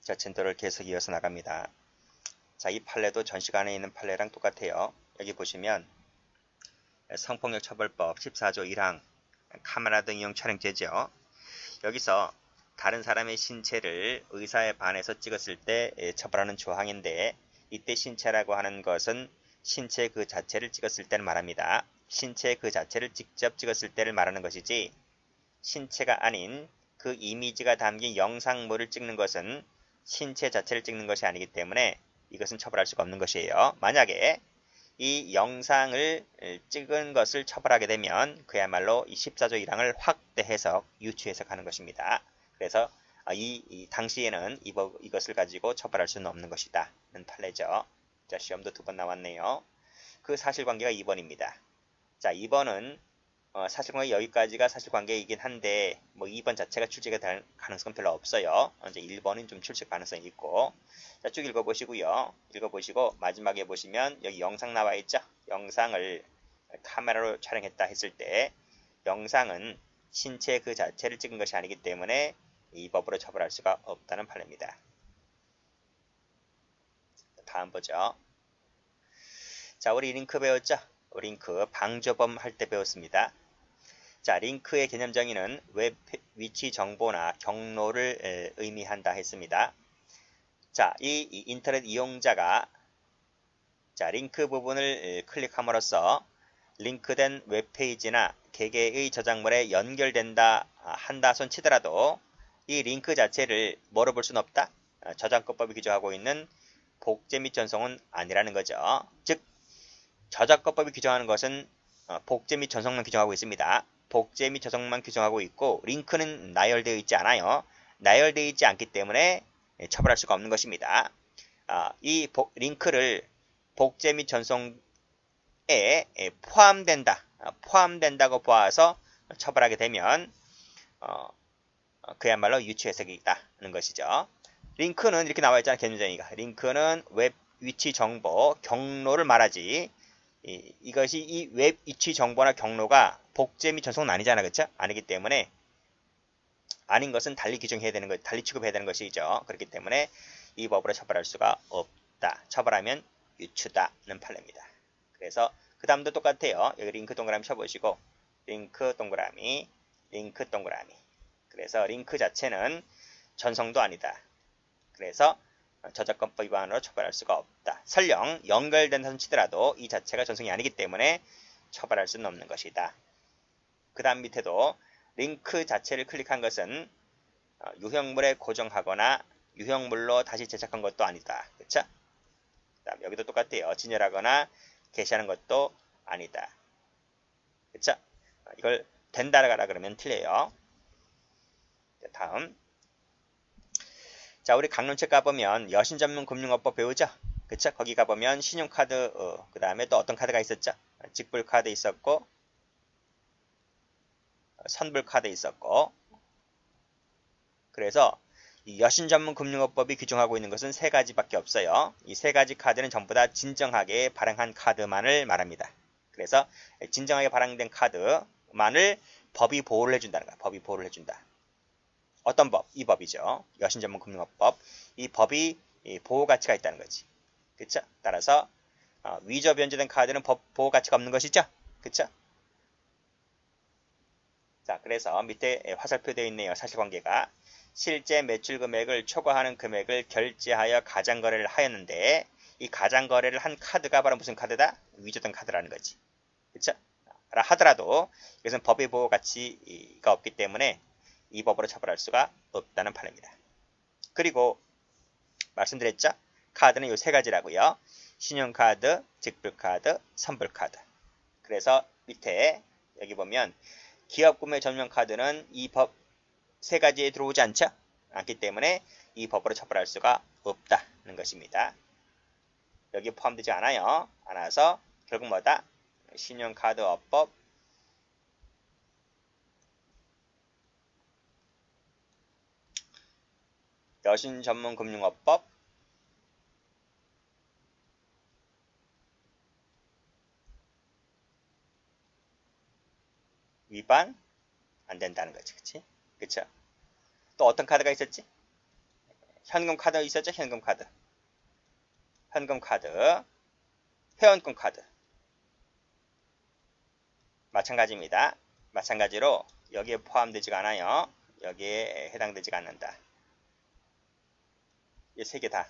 자, 진도를 계속 이어서 나갑니다. 자, 이 판례도 전 시간에 있는 판례랑 똑같아요. 여기 보시면 성폭력 처벌법 14조 1항 카메라 등 이용 촬영죄죠. 여기서 다른 사람의 신체를 의사에 반해서 찍었을 때 처벌하는 조항인데, 이때 신체라고 하는 것은 신체 그 자체를 찍었을 때를 말합니다. 신체 그 자체를 직접 찍었을 때를 말하는 것이지, 신체가 아닌 그 이미지가 담긴 영상물을 찍는 것은 신체 자체를 찍는 것이 아니기 때문에 이것은 처벌할 수가 없는 것이에요. 만약에 이 영상을 찍은 것을 처벌하게 되면 그야말로 이 14조 1항을 확대 해석, 유추 해석하는 것입니다. 그래서 당시에는 이것을 가지고 처벌할 수는 없는 것이다 는 판례죠. 자, 시험도 2번 나왔네요. 그 사실관계가 2번입니다. 자, 2번은 사실관계 여기까지가 사실관계이긴 한데 2번 자체가 출제가 될 가능성은 별로 없어요. 이제 1번은 좀 출제 가능성이 있고, 자, 쭉 읽어보시고요. 읽어보시고 마지막에 보시면 여기 영상 나와 있죠. 영상을 카메라로 촬영했다 했을 때 영상은 신체 그 자체를 찍은 것이 아니기 때문에 이 법으로 처벌할 수가 없다는 판례입니다. 다음 보죠. 자, 우리 링크 배웠죠? 링크 방조범 할 때 배웠습니다. 자, 링크의 개념 정의는 웹 위치 정보나 경로를 의미한다 했습니다. 자, 이 인터넷 이용자가 링크 부분을 클릭함으로써 링크된 웹페이지나 개개의 저작물에 연결된다 한다 손 치더라도 이 링크 자체를 뭐로 볼 수는 없다? 저작권법이 규정하고 있는 복제 및 전송은 아니라는 거죠. 즉, 저작권법이 규정하는 것은 복제 및 전송만 규정하고 있습니다. 복제 및 전송만 규정하고 있고, 링크는 나열되어 있지 않아요. 나열되어 있지 않기 때문에 처벌할 수가 없는 것입니다. 이 링크를 복제 및 전송에 포함된다고 보아서 처벌하게 되면 그야말로 유추 해석이다는 것이죠. 링크는 이렇게 나와 있잖아요. 개념정의가. 링크는 웹 위치 정보, 경로를 말하지, 이것이 이 웹 위치 정보나 경로가 복제 및 전송은 아니잖아, 그렇죠? 아니기 때문에 아닌 것은 달리 규정해야 되는 것, 달리 취급해야 되는 것이죠. 그렇기 때문에 이 법으로 처벌할 수가 없다. 처벌하면 유추다는 판례입니다. 그래서 그 다음도 똑같아요. 여기 링크 동그라미 쳐보시고, 링크 동그라미, 링크 동그라미. 그래서 링크 자체는 전송도 아니다. 그래서 저작권법 위반으로 처벌할 수가 없다. 설령 연결된다 치더라도 이 자체가 전송이 아니기 때문에 처벌할 수는 없는 것이다. 그 다음 밑에도 링크 자체를 클릭한 것은 유형물에 고정하거나 유형물로 다시 제작한 것도 아니다. 그쵸? 그다음 여기도 똑같아요. 진열하거나 게시하는 것도 아니다. 그쵸? 이걸 된다라고 그러면 틀려요. 다음. 자, 우리 강론책 가보면 여신전문금융업법 배우죠? 그쵸? 거기 가보면 신용카드, 그 다음에 또 어떤 카드가 있었죠? 직불카드 있었고, 선불카드 있었고, 그래서 이 여신전문금융업법이 규정하고 있는 것은 3가지밖에 없어요. 이 3가지 카드는 전부 다 진정하게 발행한 카드만을 말합니다. 그래서 진정하게 발행된 카드만을 법이 보호를 해준다는 거야. 법이 보호를 해준다. 어떤 법? 이 법이죠. 여신전문금융업법. 이 법이 보호 가치가 있다는 거지. 그쵸? 따라서 위조 변조된 카드는 법 보호 가치가 없는 것이죠. 그쵸? 자, 그래서 밑에 화살표 되어 있네요. 사실관계가. 실제 매출 금액을 초과하는 금액을 결제하여 가장거래를 하였는데, 이 가장거래를 한 카드가 바로 무슨 카드다? 위조된 카드라는 거지. 그쵸? 하더라도 이것은 법의 보호 가치가 없기 때문에 이 법으로 처벌할 수가 없다는 판례입니다. 그리고 말씀드렸죠? 카드는 이 3가지라고요. 신용카드, 직불카드, 선불카드. 그래서 밑에 여기 보면 기업구매 전용 카드는 이 법 3가지에 들어오지 않기 때문에 이 법으로 처벌할 수가 없다는 것입니다. 여기에 포함되지 않아서 결국 뭐다? 신용카드업법, 여신전문금융업법, 위반 안 된다는 거지, 그치? 그쵸? 또 어떤 카드가 있었지? 현금 카드 있었죠? 현금 카드. 현금 카드. 회원권 카드. 마찬가지입니다. 마찬가지로 여기에 포함되지가 않아요. 여기에 해당되지가 않는다. 이 세 개 다.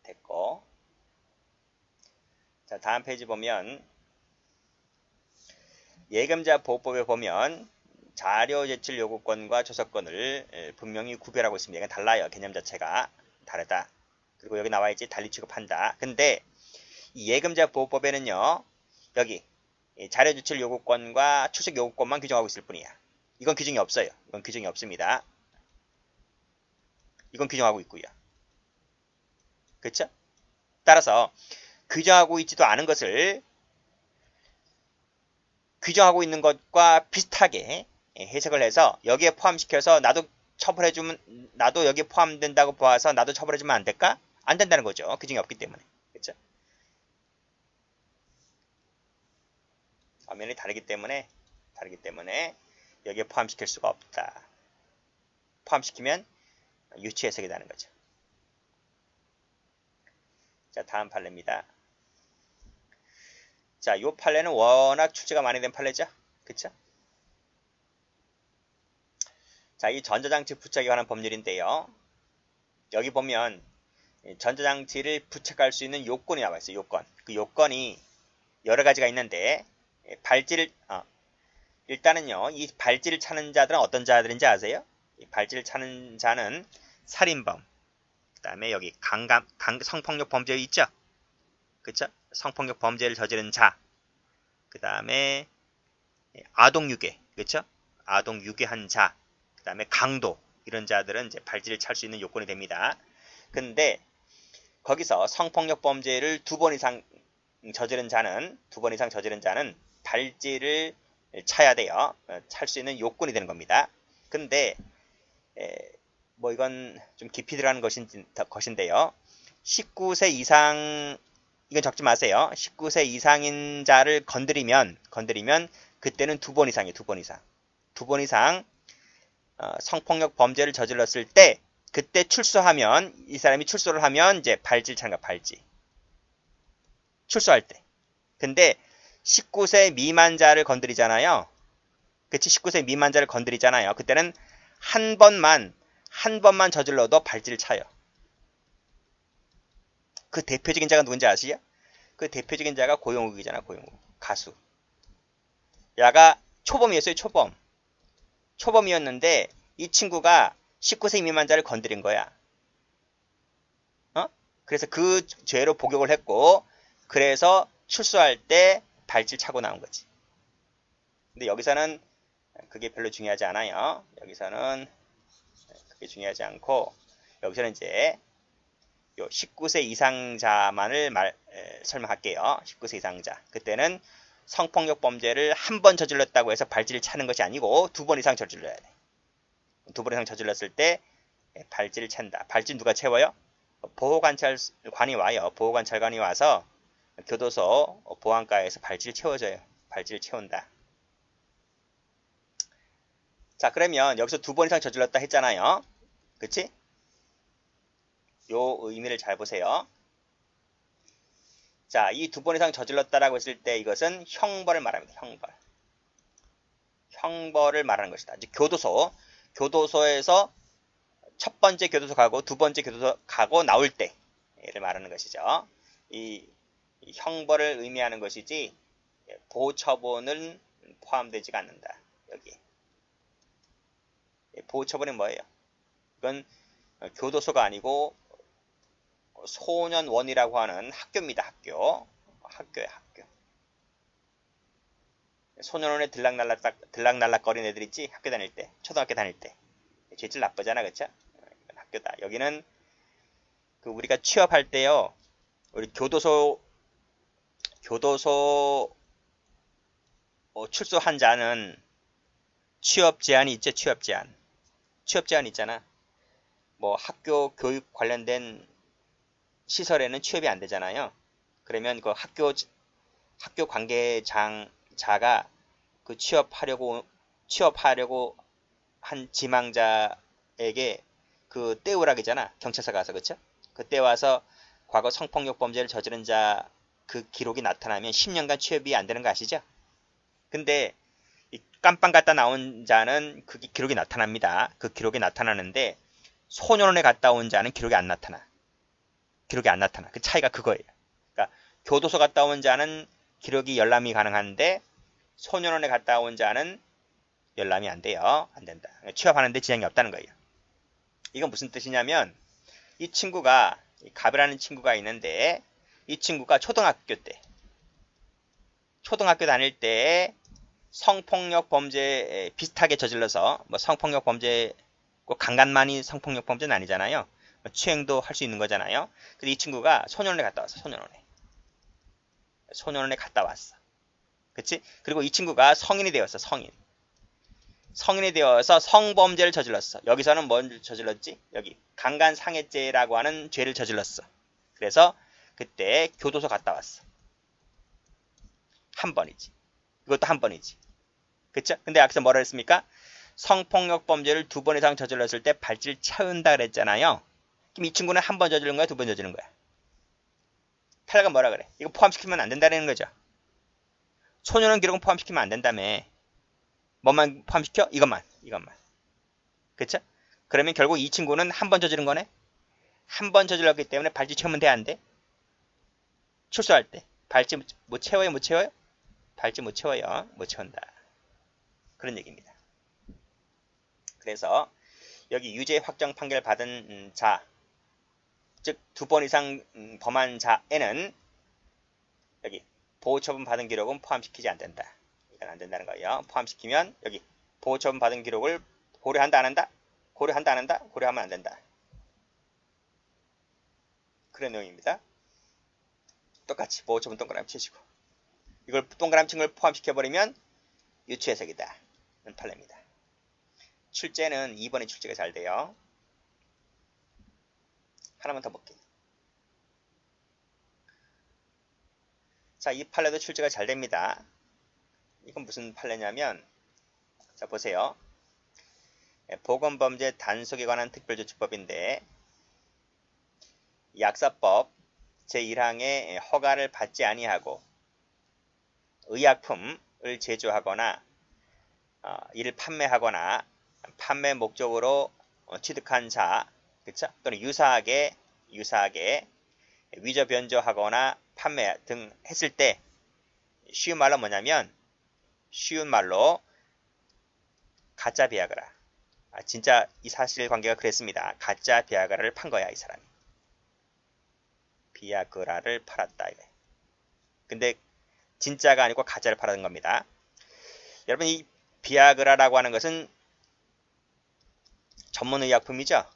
됐고. 자, 다음 페이지 보면 예금자 보호법에 보면 자료 제출 요구권과 조서권을 분명히 구별하고 있습니다. 이건 달라요. 개념 자체가 다르다. 그리고 여기 나와있지 달리 취급한다. 근데 이 예금자 보호법에는요. 여기 자료 제출 요구권과 출석 요구권만 규정하고 있을 뿐이야. 이건 규정이 없어요. 이건 규정이 없습니다. 이건 규정하고 있고요. 그렇죠? 따라서 규정하고 있지도 않은 것을 규정하고 있는 것과 비슷하게 해석을 해서 여기에 포함시켜서 나도 처벌해주면 나도 여기에 포함된다고 봐서 나도 처벌해주면 안 될까? 안 된다는 거죠. 규정이 없기 때문에. 그렇죠? 엄연히 다르기 때문에 여기에 포함시킬 수가 없다. 포함시키면 유치 해석이 되는 거죠. 자, 다음 판례입니다. 자, 이 판례는 워낙 출제가 많이 된 판례죠. 그쵸? 자, 이 전자장치 부착에 관한 법률인데요. 여기 보면 전자장치를 부착할 수 있는 요건이 나와 있어요. 요건. 그 요건이 여러 가지가 있는데 일단은요. 이 발찌를 차는 자들은 어떤 자들인지 아세요? 이 발찌를 차는 자는 살인범, 그 다음에 여기 성폭력 범죄 있죠? 그쵸? 성폭력 범죄를 저지른 자, 그 다음에 아동유괴, 그쵸? 아동유괴한 자, 그 다음에 강도, 이런 자들은 이제 발찌를 찰 수 있는 요건이 됩니다. 근데 거기서 성폭력 범죄를 2번 이상 저지른 자는 발찌를 차야 돼요. 찰 수 있는 요건이 되는 겁니다. 근데 뭐 이건 좀 깊이 들어가는 것인데요. 19세 이상 이건 적지 마세요. 19세 이상인 자를 건드리면 그때는 2번 이상이에요. 2번 이상. 2번 이상 성폭력 범죄를 저질렀을 때 그때 출소하면 이 사람이 출소를 하면 이제 발찌를 차는 거야. 발찌. 출소할 때. 근데 19세 미만자를 건드리잖아요. 그치? 19세 미만자를 건드리잖아요. 그때는 한 번만 저질러도 발찌를 차요. 그 대표적인 자가 누군지 아시죠? 그 대표적인 자가 고영욱이잖아. 고영욱. 가수. 야가 초범이었어요. 초범이었는데 이 친구가 19세 미만자를 건드린 거야. 그래서 그 죄로 복역을 했고 그래서 출소할 때 발찌를 차고 나온 거지. 근데 여기서는 그게 별로 중요하지 않아요. 여기서는 그게 중요하지 않고 여기서는 이제 19세 이상자만을 설명할게요. 19세 이상자. 그때는 성폭력 범죄를 한 번 저질렀다고 해서 발찌를 차는 것이 아니고 2번 이상 저질러야 돼. 2번 이상 저질렀을 때 발찌를 찬다. 발찌 누가 채워요? 보호관찰관이 와요. 보호관찰관이 와서 교도소 보안과에서 발찌를 채워줘요. 발찌를 채운다. 자, 그러면 여기서 2번 이상 저질렀다 했잖아요. 그치? 요 의미를 잘 보세요. 자, 이 2번 이상 저질렀다라고 했을 때 이것은 형벌을 말합니다. 형벌을 말하는 것이다. 이제 교도소에서 첫 번째 교도소 가고 2번째 교도소 가고 나올 때를 말하는 것이죠. 이 형벌을 의미하는 것이지 보호처분은 포함되지가 않는다. 여기. 보호처분이 뭐예요? 이건 교도소가 아니고 소년원이라고 하는 학교입니다. 학교예요. 학교. 소년원에 들락날락거리는 애들 있지? 학교 다닐 때. 초등학교 다닐 때. 죄질 나쁘잖아. 그쵸? 학교다. 여기는 우리가 취업할 때요. 우리 교도소 출소한 자는 취업 제한이 있죠. 취업 제한 있잖아. 뭐 학교 교육 관련된 시설에는 취업이 안 되잖아요. 그러면 그 학교 관계자가 그 취업하려고 한 지망자에게 그 떼우라기잖아. 경찰서 가서. 그쵸? 그때 와서 과거 성폭력 범죄를 저지른 자 그 기록이 나타나면 10년간 취업이 안 되는 거 아시죠? 근데 이 깜빵 갔다 나온 자는 그 기록이 나타납니다. 그 기록이 나타나는데 소년원에 갔다 온 자는 기록이 안 나타나. 기록이 안 나타나. 그 차이가 그거예요. 그러니까 교도소 갔다 온 자는 기록이 열람이 가능한데 소년원에 갔다 온 자는 열람이 안 돼요. 안 된다. 취업하는데 지장이 없다는 거예요. 이건 무슨 뜻이냐면 이 친구가 갑이라는 친구가 있는데 이 친구가 초등학교 다닐 때 성폭력 범죄 비슷하게 저질러서 뭐 성폭력 범죄 꼭 강간만이 성폭력 범죄는 아니잖아요. 추행도 할 수 있는 거잖아요. 근데 이 친구가 소년원에 갔다 왔어. 소년원에 갔다 왔어. 그치? 그리고 이 친구가 성인이 되었어. 성인이 되어서 성범죄를 저질렀어. 여기서는 뭘 저질렀지? 여기 강간상해죄라고 하는 죄를 저질렀어. 그래서 그때 교도소 갔다 왔어. 한 번이지. 이것도 한 번이지. 그쵸? 근데 여기서 뭐라 했습니까? 성폭력 범죄를 2번 이상 저질렀을 때 발질 채운다 그랬잖아요. 그럼 이 친구는 한 번 저지른 거야? 2번 저지른 거야? 판례가 뭐라 그래? 이거 포함시키면 안 된다는 거죠. 소년원 기록은 포함시키면 안 된다며. 뭐만 포함시켜? 이것만. 그쵸? 그러면 결국 이 친구는 한 번 저지른 거네? 한 번 저질렀기 때문에 발질 채우면 돼, 안 돼? 출소할 때. 발질 못 채워요? 발질 못 채워요. 못 채운다. 그런 얘기입니다. 그래서 여기 유죄 확정 판결 받은 자, 즉 2번 이상 범한 자에는 여기 보호처분 받은 기록은 포함시키지 않는다. 이건 안 된다는 거예요. 포함시키면 여기 보호처분 받은 기록을 고려한다 안 한다? 고려하면 안 된다. 그런 내용입니다. 똑같이 보호처분 동그라미 치시고 이걸 동그라미 친 걸 포함시켜버리면 유추해석이다. 는 판례입니다. 출제는 2번이 출제가 잘 돼요. 하나만 더 볼게요. 자, 이 판례도 출제가 잘 됩니다. 이건 무슨 판례냐면, 자, 보세요. 보건범죄 단속에 관한 특별조치법인데, 약사법 제1항의 허가를 받지 아니하고 의약품을 제조하거나 이를 판매하거나 판매 목적으로 취득한 자, 그쵸? 또는 유사하게 위조 변조하거나 판매 등 했을 때 쉬운 말로 뭐냐면 가짜 비아그라. 진짜 이 사실관계가 그랬습니다. 가짜 비아그라를 판 거야, 이 사람이. 비아그라를 팔았다. 이래. 근데 진짜가 아니고 가짜를 팔았던 겁니다. 여러분, 이 비아그라라고 하는 것은 전문의약품이죠.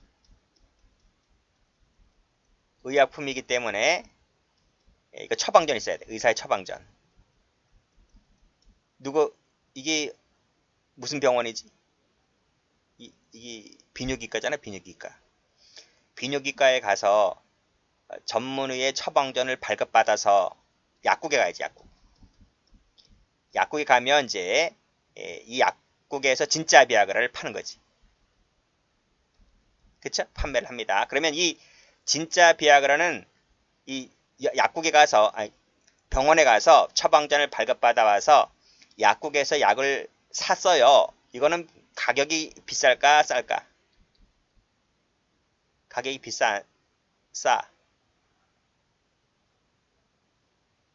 의약품이기 때문에 이거 처방전이 있어야 돼. 의사의 처방전. 이게 무슨 병원이지? 이게 비뇨기과잖아, 비뇨기과. 비뇨기과에 가서 전문의의 처방전을 발급받아서 약국에 가야지, 약국에 가면 이제 이 약국에서 진짜 비아그라를 파는 거지. 그쵸? 판매를 합니다. 그러면 이 진짜 비아그라는 이 약국에 가서, 병원에 가서 처방전을 발급받아 와서 약국에서 약을 샀어요. 이거는 가격이 비쌀까, 쌀까? 가격이 싸.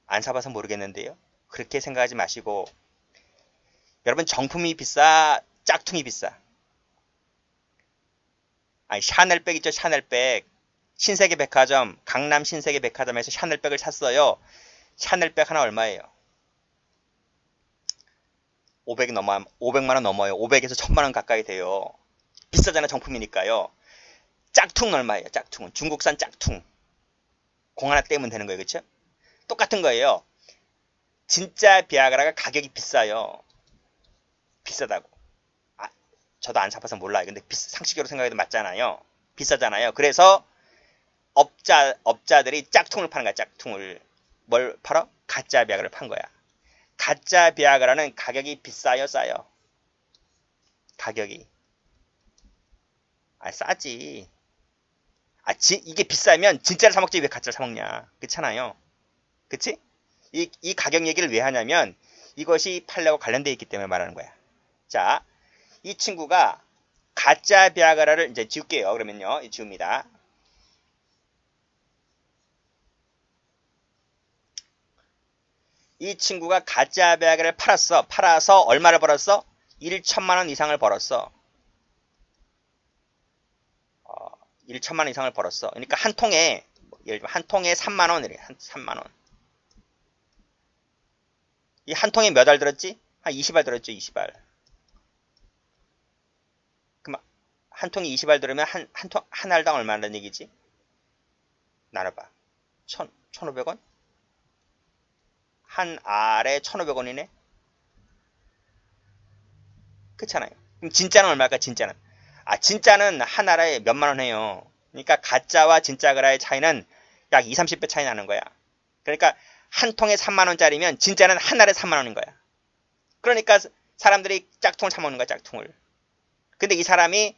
안 사봐서 모르겠는데요. 그렇게 생각하지 마시고, 여러분, 정품이 비싸, 짝퉁이 비싸? 샤넬백 있죠, 샤넬백. 신세계 백화점, 강남 신세계 백화점에서 샤넬백을 샀어요. 샤넬백 하나 얼마예요? 500만 원 넘어요. 500에서 1000만 원 가까이 돼요. 비싸잖아, 정품이니까요. 짝퉁은 얼마예요? 짝퉁은 중국산 짝퉁. 공 하나 떼면 되는 거예요, 그렇죠? 똑같은 거예요. 진짜 비아그라가 가격이 비싸요. 비싸다고. 저도 안 사봐서 몰라요. 근데 상식적으로 생각해도 맞잖아요. 비싸잖아요. 그래서 업자들이 짝퉁을 파는 거야, 짝퉁을. 뭘 팔아? 가짜 비아그라를 판 거야. 가짜 비아그라는 가격이 비싸요, 싸요? 가격이. 싸지. 이게 비싸면 진짜를 사먹지 왜 가짜를 사먹냐. 그렇잖아요. 그치? 이 가격 얘기를 왜 하냐면 이것이 판례와 관련되어 있기 때문에 말하는 거야. 자, 이 친구가 가짜 비아그라를 이제 지울게요. 그러면요. 지웁니다. 이 친구가 가짜 비아그라를 팔았어. 팔아서 얼마를 벌었어? 1천만 원 이상을 벌었어. 1천만 원 이상을 벌었어. 그러니까 한 통에 예를 들면 한 통에 3만 원이래. 3만 원. 이 한 통에 몇 알 들었지? 한 20알 들었죠. 20알. 그럼 한 통에 20알 들으면 한 알당 얼마라는 얘기지? 나눠봐. 1,500원? 한 알에 1,500원이네? 그렇잖아요. 그럼 진짜는 얼마일까? 진짜는. 진짜는 한 알에 몇만 원 해요. 그러니까 가짜와 진짜 그라의 차이는 약 20, 30배 차이 나는 거야. 그러니까 한 통에 3만 원짜리면 진짜는 한 알에 3만 원인 거야. 그러니까 사람들이 짝퉁을 사 먹는 거야, 짝퉁을. 근데 이 사람이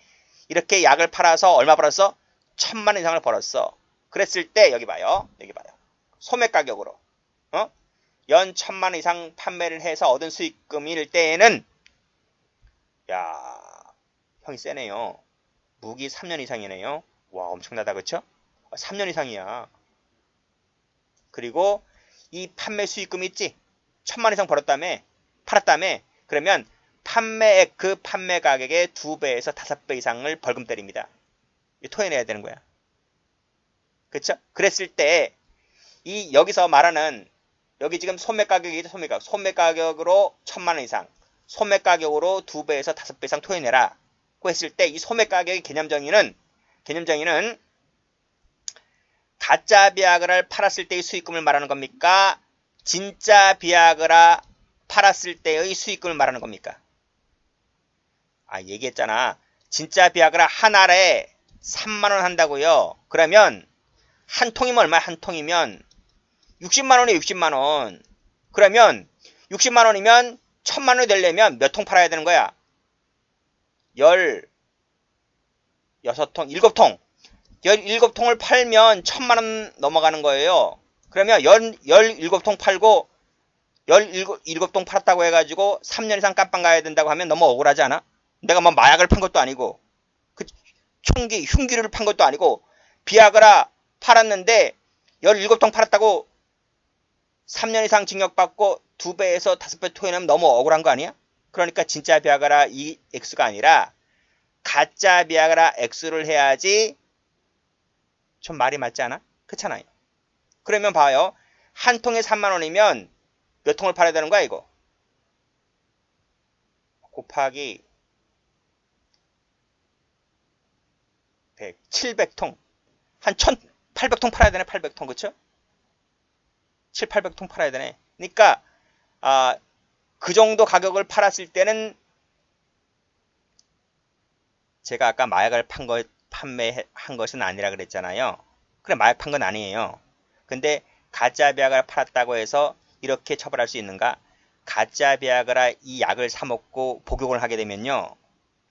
이렇게 약을 팔아서 얼마 벌었어? 1,000만 원 이상을 벌었어. 그랬을 때 여기 봐요. 여기 봐요. 소매 가격으로. 연 1,000만 원 이상 판매를 해서 얻은 수익금일 때에는 야, 형이 세네요. 무기 3년 이상이네요. 와, 엄청나다, 그쵸? 3년 이상이야. 그리고 이 판매 수익금 있지? 1,000만 원 이상 벌었다며? 팔았다며? 그러면 판매액, 그 판매 가격의 2배에서 5배 이상을 벌금 때립니다. 토해내야 되는 거야. 그쵸? 그랬을 때, 여기서 말하는, 여기 지금 소매 가격이죠, 소매 가격. 소매 가격으로 1,000만 원 이상. 소매 가격으로 2배에서 5배 이상 토해내라. 고 했을 때, 이 소매 가격의 개념정의는 가짜 비아그라를 팔았을 때의 수익금을 말하는 겁니까? 진짜 비아그라 팔았을 때의 수익금을 말하는 겁니까? 얘기했잖아. 진짜 비아그라 한 알에 3만 원 한다고요. 그러면 한 통이면 얼마야? 한 통이면 60만 원이에요. 60만 원. 그러면 60만 원이면 1,000만 원이 되려면 몇 통 팔아야 되는 거야? 16통, 7통. 17통을 팔면 1,000만 원 넘어가는 거예요. 그러면 17통 팔고 17통 팔았다고 해가지고 3년 이상 깜빵 가야 된다고 하면 너무 억울하지 않아? 내가 뭐 마약을 판 것도 아니고 흉기를 판 것도 아니고 비아그라 팔았는데 17통 팔았다고 3년 이상 징역받고 2배에서 5배 토해내면 너무 억울한 거 아니야? 그러니까 진짜 비아그라 이 X가 아니라 가짜 비아그라 X를 해야지 좀 말이 맞지 않아? 그렇잖아요. 그러면 봐요. 한 통에 3만 원이면 몇 통을 팔아야 되는 거야 이거? 곱하기 100, 700통. 한 1,800통 팔아야 되네. 800통. 그쵸? 7, 800통 팔아야 되네. 그러니까 그 정도 가격을 팔았을 때는 제가 아까 마약을 판매한 것은 아니라 그랬잖아요. 그래, 마약 판 건 아니에요. 근데 가짜 비아그라 팔았다고 해서 이렇게 처벌할 수 있는가? 가짜 비아그라 이 약을 사 먹고 복용을 하게 되면요.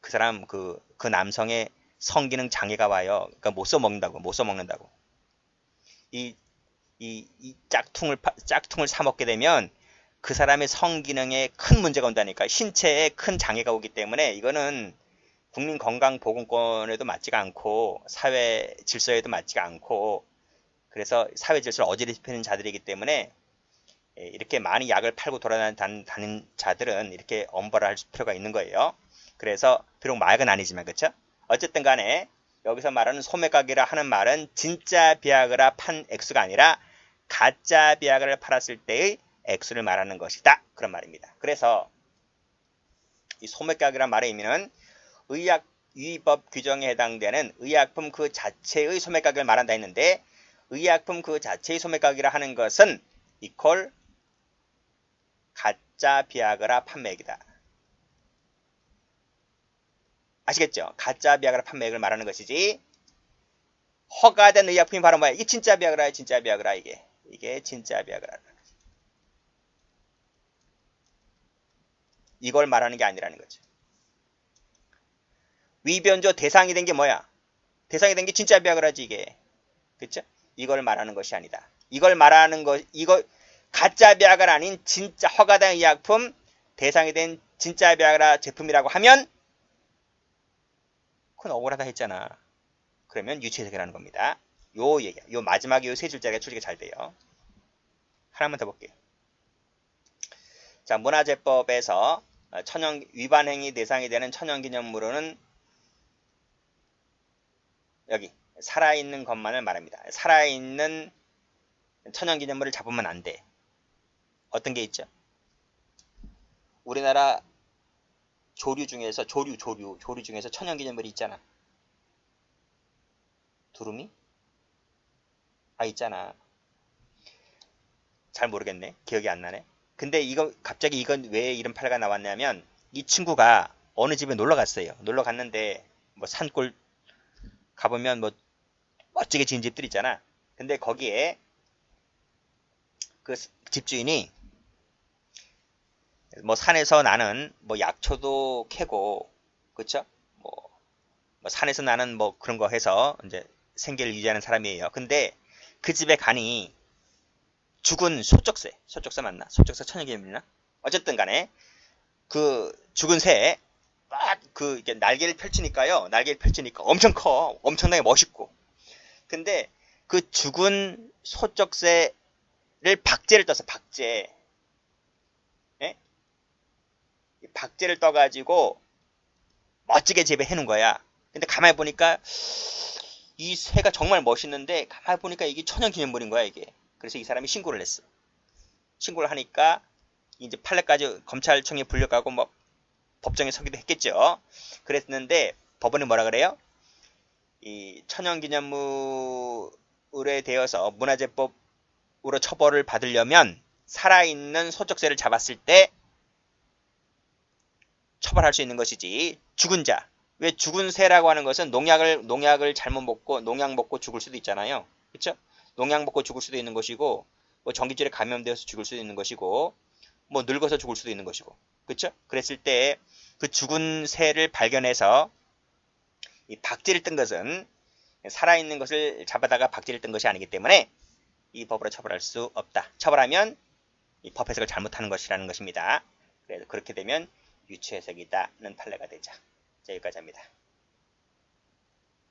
그 사람 그 남성의 성기능 장애가 와요. 그러니까 못 써먹는다고. 이 짝퉁을 사 먹게 되면 그 사람의 성기능에 큰 문제가 온다니까. 신체에 큰 장애가 오기 때문에 이거는 국민건강보건권에도 맞지가 않고 사회 질서에도 맞지가 않고 그래서 사회 질서를 어지럽히는 자들이기 때문에 이렇게 많이 약을 팔고 돌아다니는 자들은 이렇게 엄벌을 할 필요가 있는 거예요. 그래서 비록 마약은 아니지만 그렇죠? 어쨌든 간에 여기서 말하는 소매가게라 하는 말은 진짜 비아그라 판 액수가 아니라 가짜 비아그라를 팔았을 때의 액수를 말하는 것이다. 그런 말입니다. 그래서 이 소매가게란 말의 의미는 의약유의법 규정에 해당되는 의약품 그 자체의 소매가격을 말한다 했는데 의약품 그 자체의 소매가격이라 하는 것은 이퀄 가짜 비아그라 판매액이다. 아시겠죠? 가짜 비아그라 판매액을 말하는 것이지 허가된 의약품이 바로 뭐야? 이게 진짜 비아그라야, 진짜 비아그라 이게 진짜 비아그라. 이걸 말하는 게 아니라는 거죠. 위변조 대상이 된 게 뭐야? 대상이 된 게 진짜 비아그라지 이게. 그쵸? 이걸 말하는 것이 아니다. 이걸 말하는 것, 이거 가짜 비아그라 아닌 진짜 허가된 의약품 대상이 된 진짜 비아그라 제품이라고 하면 그건 억울하다 했잖아. 그러면 유추해석이라는 겁니다. 요 얘기야. 요 마지막에 요 세 줄짜리가 출제가 잘 돼요. 하나만 더 볼게요. 자, 문화재법에서 위반행위 대상이 되는 천연기념물은 여기 살아있는 것만을 말합니다. 살아있는 천연기념물을 잡으면 안 돼. 어떤 게 있죠? 우리나라 조류 중에서 조류 중에서 천연기념물이 있잖아. 두루미? 아, 있잖아. 잘 모르겠네. 기억이 안 나네. 근데 이거 갑자기 이건 왜 이런 팔가 나왔냐면 이 친구가 어느 집에 놀러 갔어요. 놀러 갔는데 뭐 산골 가보면 뭐 멋지게 지은 집들 있잖아. 근데 거기에 그 집주인이 뭐 산에서 나는 뭐 약초도 캐고, 그쵸? 뭐 산에서 나는 뭐 그런 거 해서 이제 생계를 유지하는 사람이에요. 근데 그 집에 가니 죽은 소쩍새 맞나? 소쩍새 천연기념물이나? 어쨌든 간에 그 죽은 새에 막 그 이게 날개를 펼치니까요. 날개를 펼치니까 엄청 커. 엄청나게 멋있고. 근데 그 죽은 소쩍새를 박제를 떴어. 박제. 예? 박제를 떠가지고 멋지게 재배해 놓은 거야. 근데 가만히 보니까 이 새가 정말 멋있는데 가만히 보니까 이게 천연기념물인 거야 이게. 그래서 이 사람이 신고를 했어. 신고를 하니까 이제 판례까지 검찰청에 불려가고 뭐 법정에 서기도 했겠죠. 그랬는데 법원이 뭐라 그래요? 이 천연기념물에 대해서 문화재법으로 처벌을 받으려면 살아있는 소쩍새를 잡았을 때 처벌할 수 있는 것이지 죽은 자. 왜 죽은 새라고 하는 것은 농약을 잘못 먹고 농약 먹고 죽을 수도 있잖아요. 그렇죠? 농약 먹고 죽을 수도 있는 것이고 뭐 전기줄에 감염되어서 죽을 수도 있는 것이고 뭐 늙어서 죽을 수도 있는 것이고. 그렇죠? 그랬을 때 그 죽은 새를 발견해서 이 박제를 뜬 것은 살아있는 것을 잡아다가 박제를 뜬 것이 아니기 때문에 이 법으로 처벌할 수 없다. 처벌하면 이 법 해석을 잘못하는 것이라는 것입니다. 그래서 그렇게 되면 유추해석이다는 판례가 되죠. 자, 여기까지 합니다.